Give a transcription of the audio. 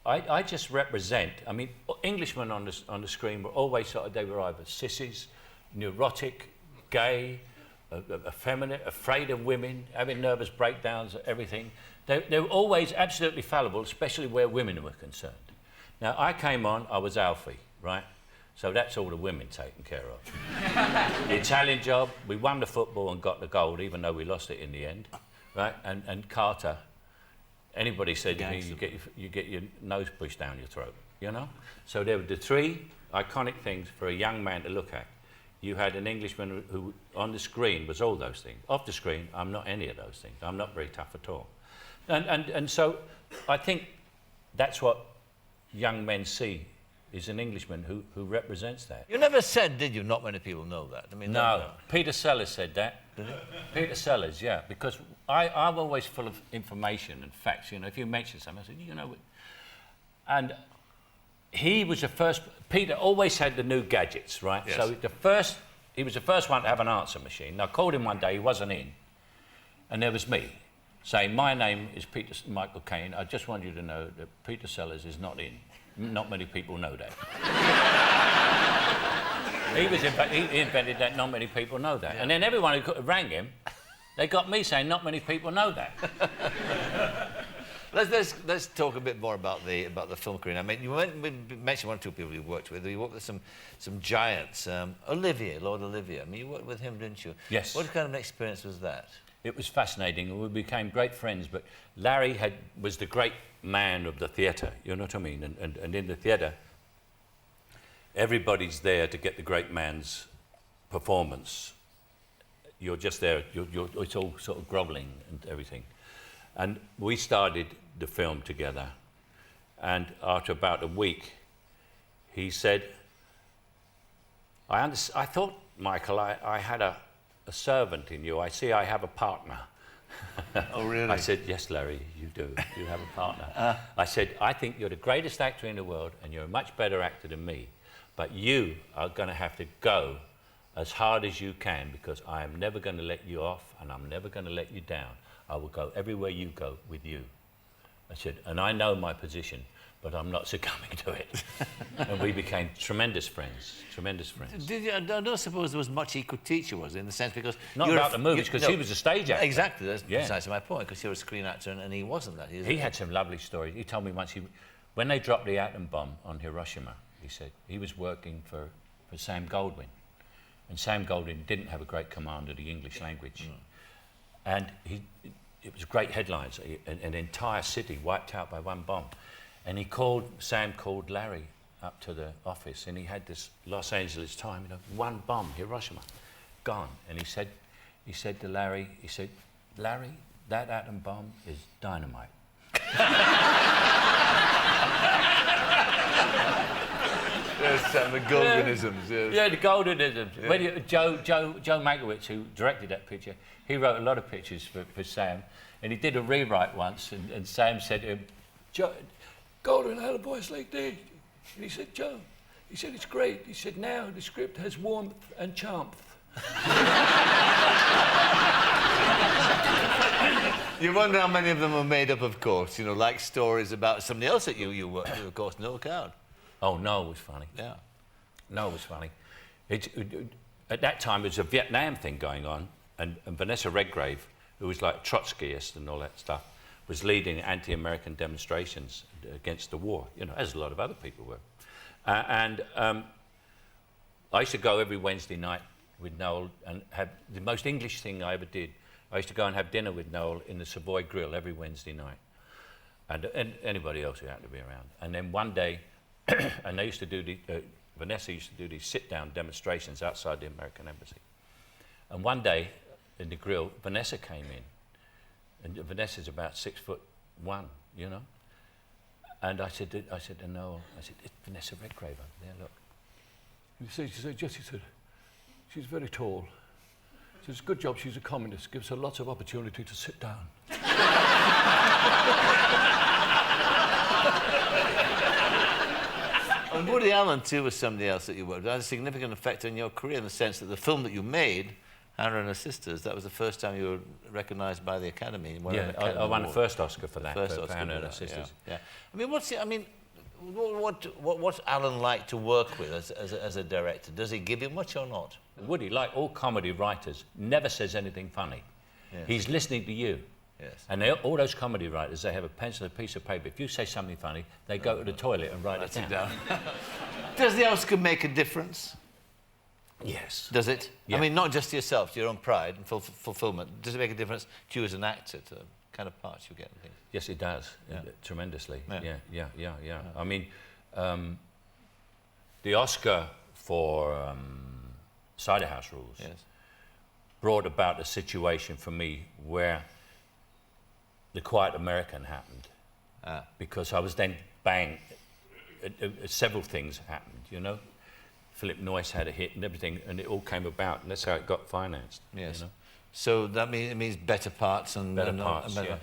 I just represent. I mean, Englishmen on the screen were always sort of, they were either sissies, neurotic, gay, effeminate, afraid of women, having nervous breakdowns, everything. They were always absolutely fallible, especially where women were concerned. Now, I came on, I was Alfie, right? So that's all the women taken care of. The Italian job, we won the football and got the gold, even though we lost it in the end, right? And Carter, anybody said to me, you get your nose pushed down your throat, you know? So there were the three iconic things for a young man to look at. You had an Englishman who, on the screen, was all those things. Off the screen, I'm not any of those things. I'm not very tough at all. And so I think that's what young men see, is an Englishman who represents that. You never said, did you? Not many people know that. I mean, no. Peter Sellers said that. Did he? Peter Sellers, yeah, because I'm always full of information and facts. You know, if you mention something, I said, you know, and he was the first. Peter always had the new gadgets, right? Yes. So he was the first one to have an answer machine. I called him one day, he wasn't in, and there was me saying, my name is Michael Caine. I just want you to know that Peter Sellers is not in. Not many people know that. he invented that, not many people know that. Yeah. And then everyone who rang him, they got me saying, not many people know that. Let's talk a bit more about the film career. I mean, you mentioned one or two people you worked with. You worked with some giants. Olivier, Lord Olivier. I mean, you worked with him, didn't you? Yes. What kind of experience was that? It was fascinating, and we became great friends. But Larry was the great man of the theatre. You know what I mean? And in the theatre, everybody's there to get the great man's performance. You're just there. It's all sort of grovelling and everything. And we started the film together, and after about a week, he said, I thought, Michael, I had a servant in you. I see I have a partner. Oh, really? I said, yes, Larry, you do. You have a partner. I said, I think you're the greatest actor in the world, and you're a much better actor than me, but you are going to have to go as hard as you can, because I am never going to let you off, and I'm never going to let you down. I will go everywhere you go with you. I said, and I know my position, but I'm not succumbing to it. And we became tremendous friends, tremendous friends. Did you, I don't suppose there was much he could teach you, was there, in the sense, because... Not about the movies, because he was a stage actor. Exactly, that's precisely my point, because you're a screen actor and he wasn't that. He had some lovely stories. He told me once, when they dropped the atom bomb on Hiroshima, he said, he was working for Sam Goldwyn. And Sam Goldwyn didn't have a great command of the English language. And it was great headlines, an entire city wiped out by one bomb. And Sam called Larry up to the office, and he had this Los Angeles Times, you know, one bomb, Hiroshima, gone. And he said to Larry, Larry, that atom bomb is dynamite. Yes, the Goldwynisms. Yes. Yeah, the Goldwynisms. Yeah. When Joe Mankiewicz, who directed that picture, he wrote a lot of pictures for Sam, and he did a rewrite once, and Sam said to him, Joe, Goldwyn had a voice like this. And he said, Joe, he said, it's great. He said, now the script has warmth and charmth. You wonder how many of them are made up, of course, you know, like stories about somebody else that you worked with, of course, Noel Coward. Oh, Noel was funny. Yeah. Noel was funny. At that time, there was a Vietnam thing going on, and Vanessa Redgrave, who was like Trotskyist and all that stuff, was leading anti-American demonstrations against the war, you know, as a lot of other people were. I used to go every Wednesday night with Noel and have the most English thing I ever did. I used to go and have dinner with Noel in the Savoy Grill every Wednesday night, and anybody else who happened to be around. And then one day, and they used to do Vanessa used to do these sit-down demonstrations outside the American embassy. And one day, in the grill, Vanessa came in. And Vanessa's about 6'1", you know. And I said to Noel, it's Vanessa Redgrave over there, look. She said, Jesse said, she's very tall. She says, good job, she's a communist, gives her lots of opportunity to sit down. And Woody Allen, too, was somebody else that you worked with. It had a significant effect on your career in the sense that the film that you made Hannah and Her Sisters, that was the first time you were recognised by the Academy. And won an Yeah, Academy I won the Award. first Oscar for that, First for Oscar Hannah for and Her that, Sisters. Yeah. I mean, what's Alan like to work with as a director? Does he give you much or not? Woody, like all comedy writers, never says anything funny. Yes. He's listening to you. Yes. And all those comedy writers, they have a pencil and a piece of paper. If you say something funny, they go to the toilet and write it down. Does the Oscar make a difference? Yes. Does it? Yeah. I mean, not just to yourself, to your own pride and fulfillment. Does it make a difference to you as an actor, to the kind of parts you get and things? Yes, it does. Yeah. Tremendously. Yeah. Yeah. I mean, the Oscar for Cider House Rules Yes. brought about a situation for me where The Quiet American happened. Because I was then bang, several things happened, you know. Philip Noyce had a hit and everything, and it all came about, and that's how it got financed. Yes. You know? So that means it means better parts and Better and parts, better. yeah.